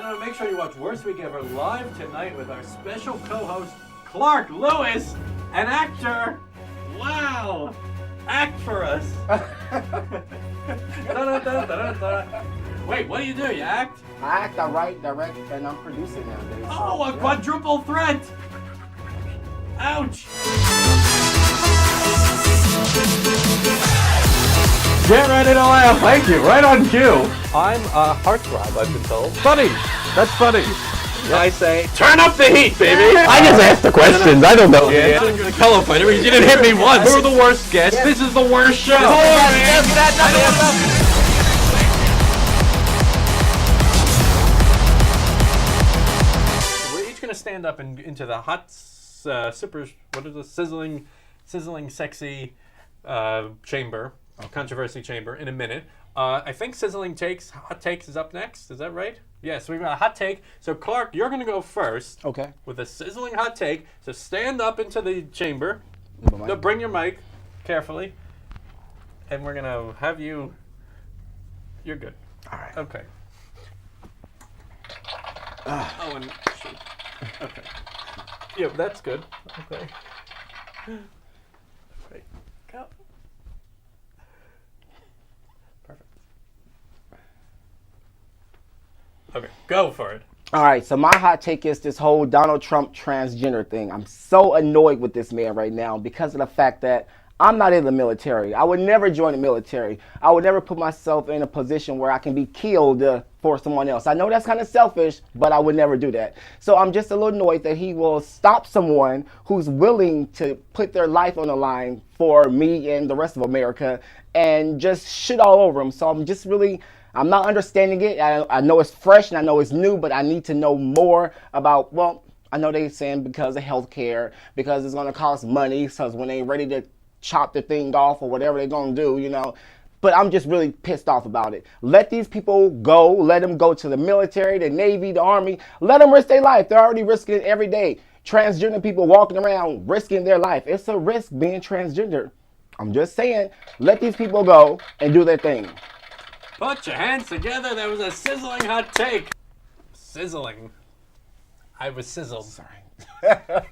gentlemen, make sure you watch Worst Week Ever live tonight with our special co-host, Clark Lewis, an actor. Wow! Act for us. Wait, what do? You act? I act, I write, direct, and I'm producing nowadays. Oh, a quadruple threat! Ouch! Get ready to laugh. Thank you. Right on cue. I'm a heartthrob, I've been told. Funny. That's funny. I say, turn up the heat, baby. I just asked the questions. I don't know. Yeah, you're a pillow fighter because you didn't hit me once. We're the worst guests. This is the worst show. We're each going to stand up into the hot, super, what is this, sizzling, sexy chamber, controversy chamber in a minute. I think hot takes is up next. Is that right? Yeah, so we've got a hot take. So Clark, you're going to go first. Okay. With a sizzling hot take. So stand up into the chamber. No, bring your mic carefully. And we're going to have you... You're good. All right. Okay. Oh, and... Okay. Yep, that's good. Okay. Right. Go. Perfect. Okay, go for it. All right, so my hot take is this whole Donald Trump transgender thing. I'm so annoyed with this man right now because of the fact that I'm not in the military. I would never join the military. I would never put myself in a position where I can be killed for someone else. I know that's kind of selfish, but I would never do that. So I'm just a little annoyed that he will stop someone who's willing to put their life on the line for me and the rest of America and just shit all over him. So I'm not understanding it. I know it's fresh and I know it's new, but I need to know more about, well, I know they're saying because of healthcare, because it's going to cost money, because when they're ready to chop the thing off or whatever they're going to do, you know. But I'm just really pissed off about it. Let these people go. Let them go to the military, the Navy, the Army. Let them risk their life. They're already risking it every day. Transgender people walking around risking their life. It's a risk being transgender. I'm just saying, let these people go and do their thing. Put your hands together. That was a sizzling hot take. Sizzling. I was sizzled. Sorry.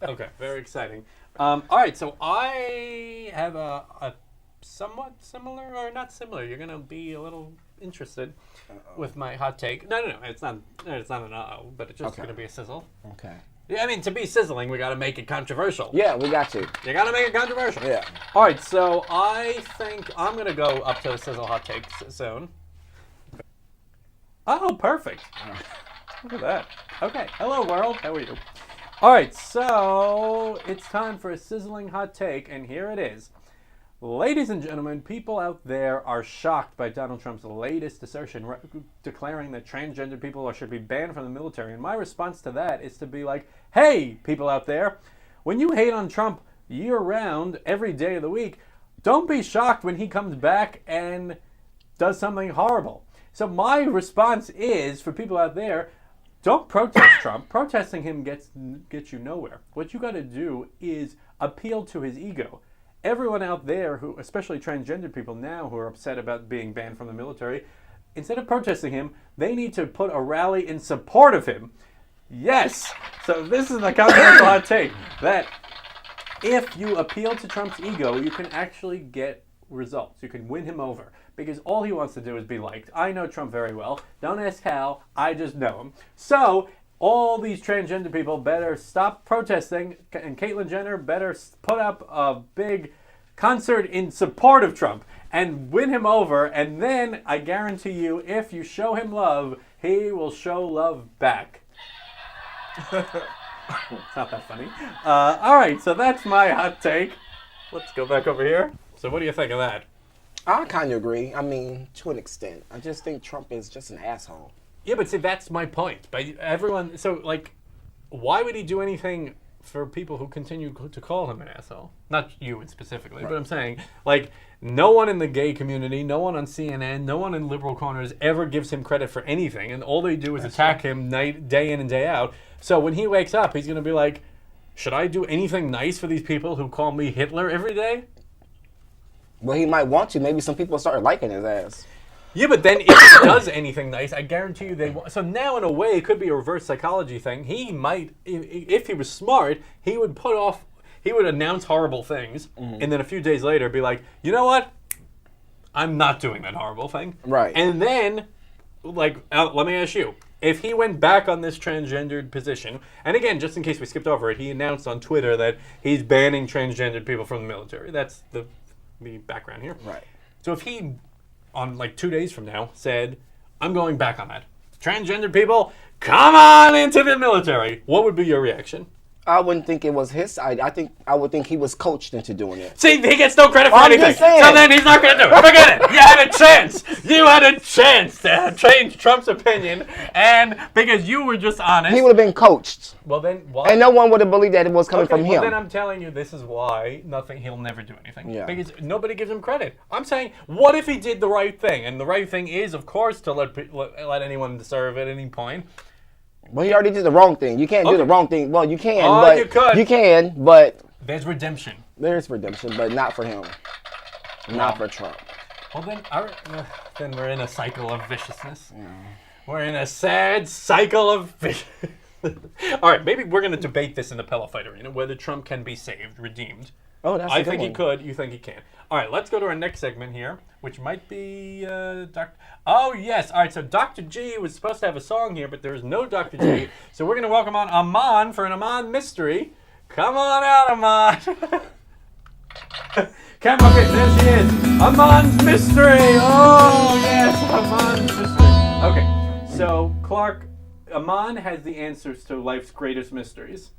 Okay, very exciting. All right, so I have a somewhat similar, or not similar. You're gonna be a little interested with my hot take. No, it's not an uh-oh, but it's just gonna be a sizzle. Okay. Yeah, I mean, to be sizzling, we gotta make it controversial. Yeah, we got you. You gotta make it controversial. Yeah. All right, so I think I'm gonna go up to the sizzle hot take zone. Oh, perfect. Look at that. Okay, hello world. How are you? All right, so it's time for a sizzling hot take, and here it is. Ladies and gentlemen, people out there are shocked by Donald Trump's latest assertion declaring that transgender people should be banned from the military. And my response to that is to be like, hey, people out there, when you hate on Trump year-round, every day of the week, don't be shocked when he comes back and does something horrible. So my response is, for people out there, don't protest Trump. Protesting him gets you nowhere. What you got to do is appeal to his ego. Everyone out there, who, especially transgender people now who are upset about being banned from the military, instead of protesting him, they need to put a rally in support of him. Yes! So this is the controversial hot take, that if you appeal to Trump's ego, you can actually get results. You can win him over. Because all he wants to do is be liked. I know Trump very well. Don't ask how. I just know him. So all these transgender people better stop protesting, and Caitlyn Jenner better put up a big concert in support of Trump and win him over. And then I guarantee you, if you show him love, he will show love back. It's not that funny. All right, so that's my hot take. Let's go back over here. So what do you think of that? I kind of agree. I mean, to an extent. I just think Trump is just an asshole. Yeah, but see, that's my point. But everyone, so like, why would he do anything for people who continue to call him an asshole? Not you specifically, but I'm saying, like, no one in the gay community, no one on CNN, no one in liberal corners ever gives him credit for anything, and all they do is attack him day in and day out. So when he wakes up, he's going to be like, should I do anything nice for these people who call me Hitler every day? Well, he might want to. Maybe some people start liking his ass. Yeah, but then if he does anything nice, I guarantee you they won't. So now, in a way, it could be a reverse psychology thing. He might, if he was smart, he would announce horrible things, and then a few days later be like, you know what? I'm not doing that horrible thing. Right. And then, let me ask you. If he went back on this transgendered position, and again, just in case we skipped over it, he announced on Twitter that he's banning transgendered people from the military. That's the background here. Right. So if he, on 2 days from now, said, I'm going back on that. Transgender people, come on into the military. What would be your reaction? I wouldn't think it was his idea. I would think he was coached into doing it. See, he gets no credit for I'm anything. just saying. So then he's not going to do it. Forget it. You had a chance. You had a chance to change Trump's opinion, and because you were just honest. He would have been coached. Well, then why? And no one would have believed that it was coming from him. Then I'm telling you, this is why he'll never do anything. Yeah. Because nobody gives him credit. I'm saying, what if he did the right thing? And the right thing is, of course, to let anyone serve at any point. Well, he already did the wrong thing. You can't do the wrong thing. Well, you can, but you could. You can, but There's redemption. there's redemption, but not for him. Not for Trump. Well, then we're in a cycle of viciousness. Yeah. We're in a sad cycle of viciousness. All right, maybe we're going to debate this in the Pillow Fight Arena, whether Trump can be saved, redeemed. Oh, that's a I good think he one. could. You think he can. All right, let's go to our next segment here, which might be Dr. Oh, yes. All right, so Dr. G was supposed to have a song here, but there's no Dr. G. So we're going to welcome on Aumahn for an Aumahn mystery. Come on out, Aumahn. Okay, there she is. Aumann's mystery. Oh, yes, Aumann's mystery. Okay, so Clark, Aumahn has the answers to life's greatest mysteries.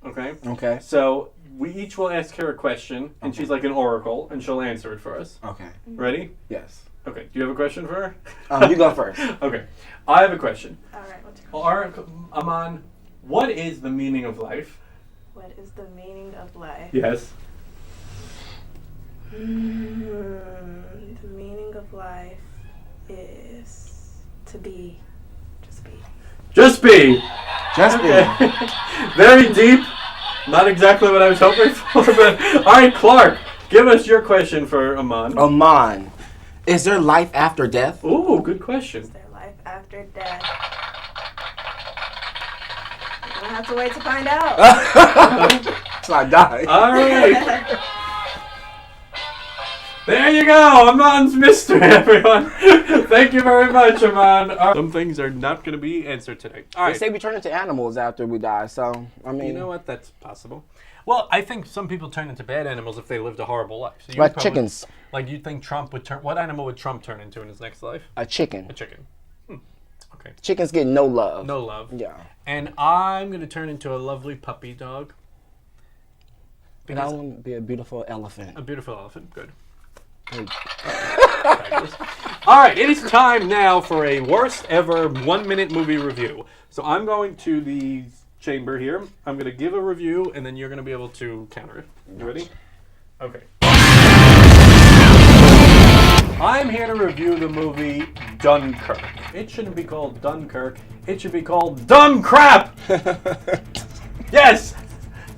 Okay? Okay. So we each will ask her a question, and she's like an oracle, and she'll answer it for us. Okay. Ready? Yes. Okay. Do you have a question for her? You go first. Okay. I have a question. All right, what's your question? Aumahn, what is the meaning of life? What is the meaning of life? Yes. The meaning of life is to be. Just be. Just be. Just Okay. Very deep. Not exactly what I was hoping for, but all right, Clark, give us your question for Aumahn. Aumahn, is there life after death? Ooh, good question. Is there life after death? You're gonna have to wait to find out. So I die. All right. There you go, Aumann's mystery, everyone. Thank you very much, Aumahn. Some things are not going to be answered today. All They right. say we turn into animals after we die, so, I mean... You know what? That's possible. Well, I think some people turn into bad animals if they lived a horrible life. So you Like probably- chickens. Like you think Trump would turn... What animal would Trump turn into in his next life? A chicken. A chicken. Okay. Chickens get no love. No love. Yeah. And I'm going to turn into a lovely puppy dog. And I want to be a beautiful elephant. A beautiful elephant. Good. All right, it is time now for a worst ever 1 minute movie review. So I'm going to the chamber here. I'm going to give a review, and then you're going to be able to counter it. You ready? Okay. I'm here to review the movie Dunkirk. It shouldn't be called Dunkirk. It should be called Dumb Crap! Yes!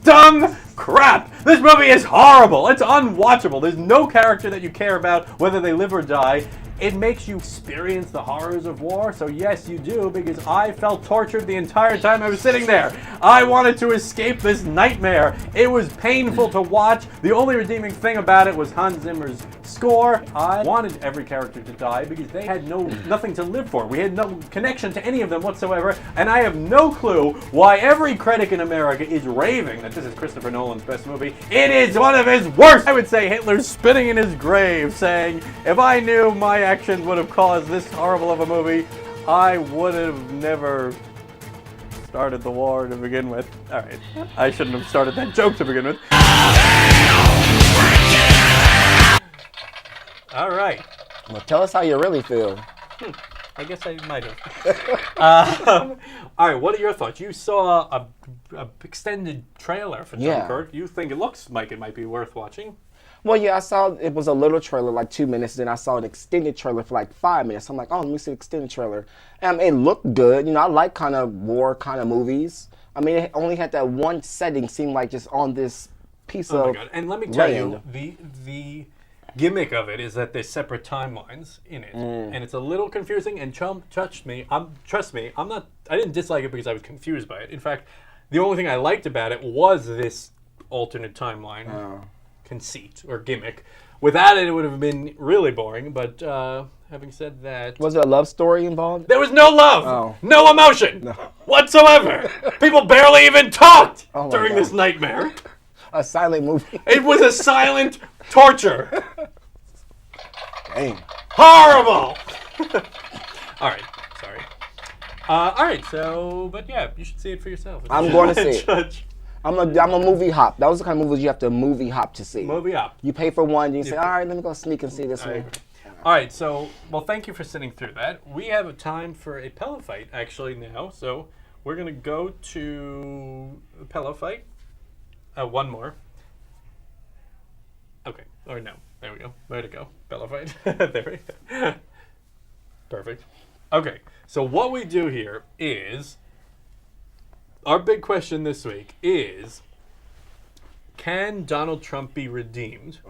Dumb crap! This movie is horrible! It's unwatchable. There's no character that you care about, whether they live or die. It makes you experience the horrors of war, so yes, you do, because I felt tortured the entire time I was sitting there. I wanted to escape this nightmare. It was painful to watch. The only redeeming thing about it was Hans Zimmer's score. I wanted every character to die because they had nothing to live for. We had no connection to any of them whatsoever, and I have no clue why every critic in America is raving that this is Christopher Nolan's best movie. It is one of his worst! I would say Hitler's spinning in his grave saying, if I knew my actions would have caused this horrible of a movie, I would have never started the war to begin with. Alright, I shouldn't have started that joke to begin with. Alright. Well, tell us how you really feel. I guess I might have. Alright, what are your thoughts? You saw a extended trailer for Dunkirk. You think it looks like it might be worth watching? Well, yeah, I saw it was a little trailer, like 2 minutes. Then I saw an extended trailer for like 5 minutes. I'm like, oh, let me see the extended trailer. It looked good. You know, I like kind of war kind of movies. I mean, it only had that one setting, seemed like just on this piece Oh of my god! And let me tell land. you, gimmick of it is that there's separate timelines in it, and it's a little confusing. And trust me, I'm not. I didn't dislike it because I was confused by it. In fact, the only thing I liked about it was this alternate timeline conceit or gimmick. Without it, it would have been really boring. But having said that, Was there a love story involved? there was no love, no emotion No. whatsoever. People barely even talked Oh my during God. this nightmare. A silent movie. It was a silent torture. Dang. Horrible. All right, sorry. All right, so, but yeah, you should see it for yourself. I'm going to see it. Judge. I'm a movie hop. That was the kind of movies you have to movie hop to see. Movie up. You pay for one, you say, all right, let me go sneak and see this one. All right, so, well, thank you for sitting through that. We have a time for a pillow fight, actually, now. So we're going to go to the pillow fight. One more. Okay, or no. There we go. Way to go. Pillow fight. There we go. Perfect. Okay, so what we do here is, our big question this week is, can Donald Trump be redeemed?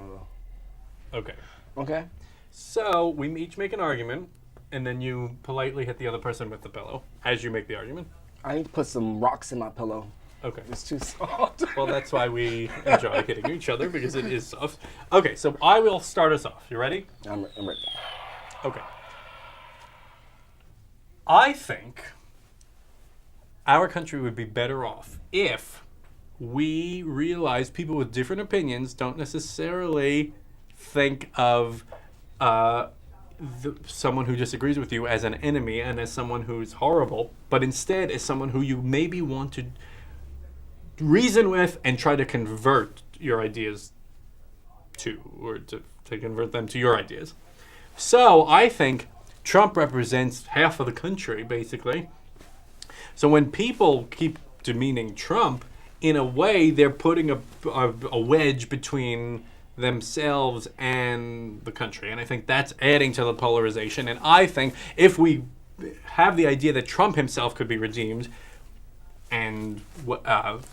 Okay. Okay. So we each make an argument, and then you politely hit the other person with the pillow as you make the argument. I need to put some rocks in my pillow. Okay. It's too soft. Well, that's why we enjoy hitting each other, because it is soft. Okay, so I will start us off. You ready? I'm ready. Okay. I think our country would be better off if we realized people with different opinions don't necessarily think of someone who disagrees with you as an enemy and as someone who's horrible, but instead as someone who you maybe want to reason with and try to convert your ideas to, or to convert them to your ideas. So I think Trump represents half of the country, basically. So when people keep demeaning Trump, in a way, they're putting a wedge between themselves and the country. And I think that's adding to the polarization. And I think if we have the idea that Trump himself could be redeemed and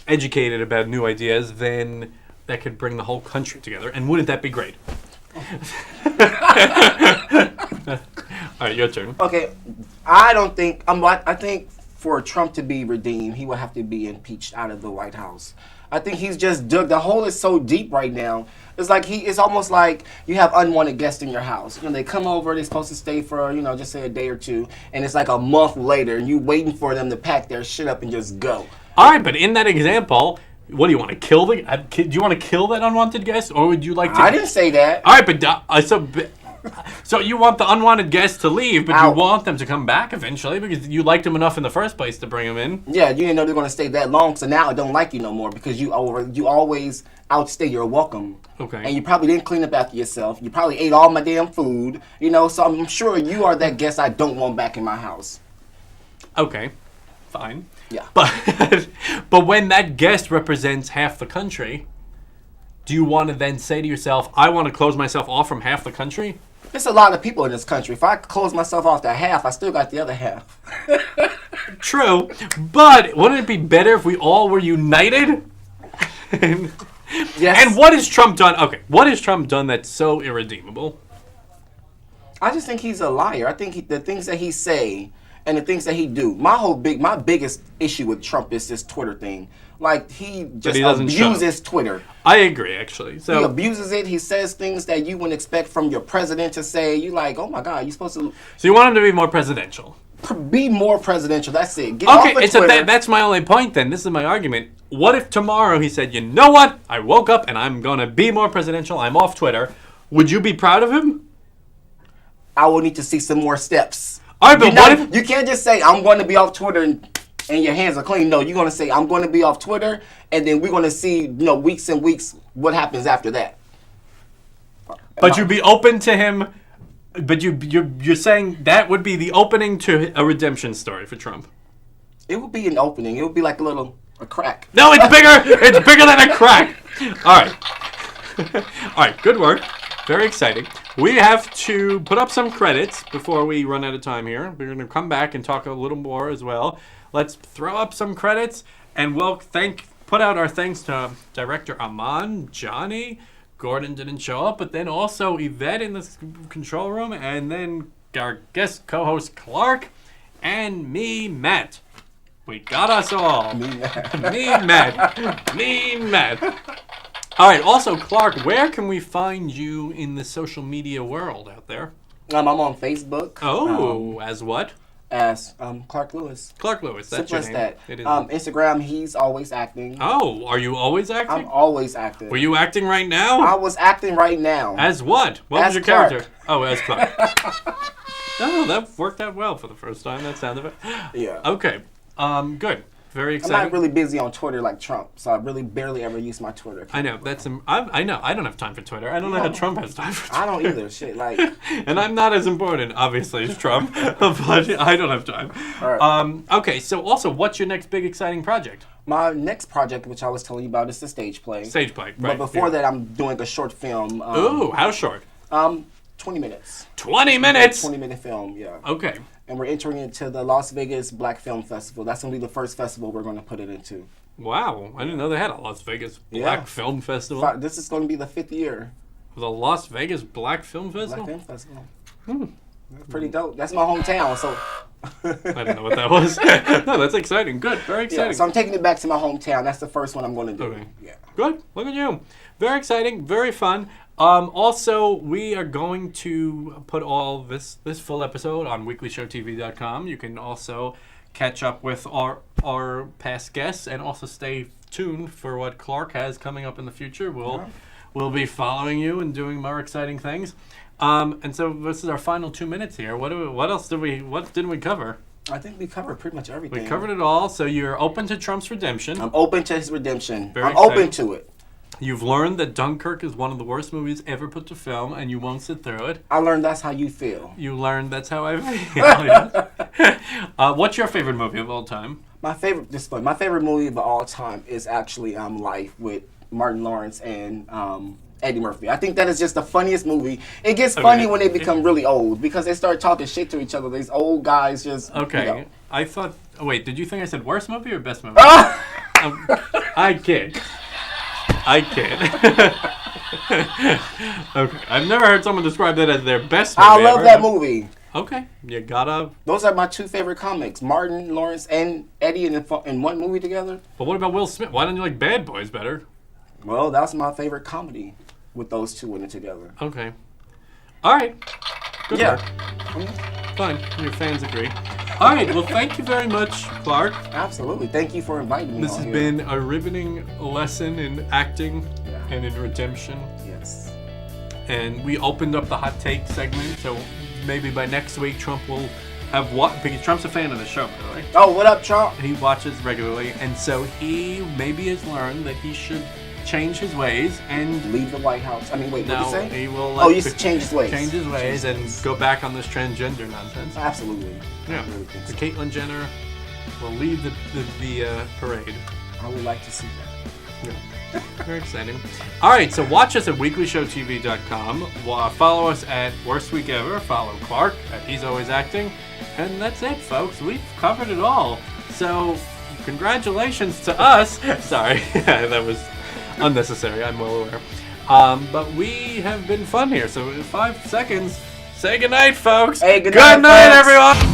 educated about new ideas, then that could bring the whole country together. And wouldn't that be great? All right, your turn. Okay, I think for Trump to be redeemed, he would have to be impeached out of the White House. I think he's just dug. The hole is so deep right now. It's like it's almost like you have unwanted guests in your house. You know, they come over, they're supposed to stay for, just say a day or two, and it's like a month later, and you waiting for them to pack their shit up and just go. All right, but in that example, what do you want to kill do you want to kill that unwanted guest, or would you like to? I didn't say that. All right, but so you want the unwanted guest to leave, but you want them to come back eventually because you liked them enough in the first place to bring them in. Yeah, you didn't know they're going to stay that long, so now I don't like you no more because you always outstay your welcome. Okay. And you probably didn't clean up after yourself. You probably ate all my damn food, so I'm sure you are that guest I don't want back in my house. Okay, fine. Yeah. But when that guest represents half the country, do you want to then say to yourself, I want to close myself off from half the country? There's a lot of people in this country. If I close myself off to half, I still got the other half. True, but wouldn't it be better if we all were united? Yes. And what has Trump done? Okay, what has Trump done that's so irredeemable? I just think he's a liar. I think the things that he say and the things that he do. My biggest issue with Trump is this Twitter thing. Like he just abuses Twitter. I agree, actually. So he abuses it. He says things that you wouldn't expect from your president to say. You like, oh my God, you're supposed to. So you want him to be more presidential? Be more presidential. That's it. Get off of Twitter. That's my only point. Then this is my argument. What if tomorrow he said, you know what? I woke up and I'm gonna be more presidential. I'm off Twitter. Would you be proud of him? I will need to see some more steps. All right, but you can't just say I'm going to be off Twitter and your hands are clean. No, you're going to say I'm going to be off Twitter, and then we're going to see, weeks and weeks what happens after that. But you'd be open to him. But you're saying that would be the opening to a redemption story for Trump. It would be an opening. It would be like a crack. No, it's bigger. It's bigger than a crack. All right. All right. Good work. Very exciting. We have to put up some credits before we run out of time here. We're going to come back and talk a little more as well. Let's throw up some credits, and we'll put out our thanks to Director Aumahn, Johnny, Gordon didn't show up, but then also Yvette in the control room, and then our guest co-host Clark, and me, Matt. We got us all. Me, Matt. Me, Matt. All right. Also, Clark, where can we find you in the social media world out there? I'm on Facebook. Oh, as what? As Clark Lewis. Clark Lewis. That's Simple your as name. that. It is. Instagram, he's always acting. Oh, are you always acting? I'm always acting. Were you acting right now? I was acting right now. As what? What was As your Clark. character? Oh, as Clark. Oh, that worked out well for the first time. That sounded it. Yeah. Okay. Good. Very I'm exciting. not really busy on Twitter like Trump, so I really barely ever use my Twitter account. I know that's. I know. I don't have time for Twitter. I don't know how Trump has time for Twitter. I don't either. Shit, like. And I'm not as important, obviously, as Trump, but I don't have time. All right. Okay. So, also, what's your next big exciting project? My next project, which I was telling you about, is the stage play. Stage play. Right. But before that, I'm doing a short film. Ooh, how short? 20 minutes. 20 minutes. 20-minute film. Yeah. Okay. And we're entering into the Las Vegas Black Film Festival. That's going to be the first festival we're going to put it into. Wow. I didn't know they had a Las Vegas Black Film Festival. This is going to be the 5th year. The Las Vegas Black Film Festival? Black Film Festival. That's pretty dope. That's my hometown, so... I didn't know what that was. No, that's exciting. Good. Very exciting. Yeah, so I'm taking it back to my hometown. That's the first one I'm going to do. Okay. Yeah. Good. Look at you. Very exciting. Very fun. Also, we are going to put all this full episode on weeklyshowtv.com. You can also catch up with our past guests and also stay tuned for what Clark has coming up in the future. We'll be following you and doing more exciting things. And so this is our final 2 minutes here. What didn't we cover? I think we covered pretty much everything. We covered it all. So you're open to Trump's redemption. I'm open to his redemption. Very I'm exciting. open to it. You've learned that Dunkirk is one of the worst movies ever put to film, and you won't sit through it. I learned that's how you feel. You learned that's how I feel. Yes. What's your favorite movie of all time? My favorite movie of all time is actually Life with Martin Lawrence and Eddie Murphy. I think that is just the funniest movie. It gets funny when they become really old because they start talking shit to each other. These old guys just. Okay. You know. I thought. Oh, wait, did you think I said worst movie or best movie? I kid. Okay. I've never heard someone describe that as their best movie. I love ever. that movie. Okay. You gotta. Those are my two favorite comics: Martin Lawrence and Eddie in one movie together. But what about Will Smith? Why don't you like Bad Boys better? Well, that's my favorite comedy with those two in it together. Okay. All right. Good Yeah. work. Fine. Your fans agree. All right. Well, thank you very much, Clark. Absolutely. Thank you for inviting me. This on has here. been a riveting lesson in acting and in redemption. Yes. And we opened up the hot take segment, so maybe by next week Trump will have because Trump's a fan of the show, by the way. Oh, what up, Trump? He watches regularly, and so he maybe has learned that he should change his ways and Leave the White House. I mean, wait, what did you say? he will. Oh, you should change his ways. Change his ways and go back on this transgender nonsense. Absolutely. Yeah. I really think So so. Caitlyn Jenner will lead the parade. I would like to see that. Yeah. Very exciting. All right, so watch us at weeklyshowtv.com. Follow us at Worst Week Ever. Follow Clark at He's Always Acting. And that's it, folks. We've covered it all. So congratulations to us. Sorry, that was unnecessary. I'm well aware. But we have been fun here. So in 5 seconds, say goodnight, folks. Hey, good night, night, folks. everyone.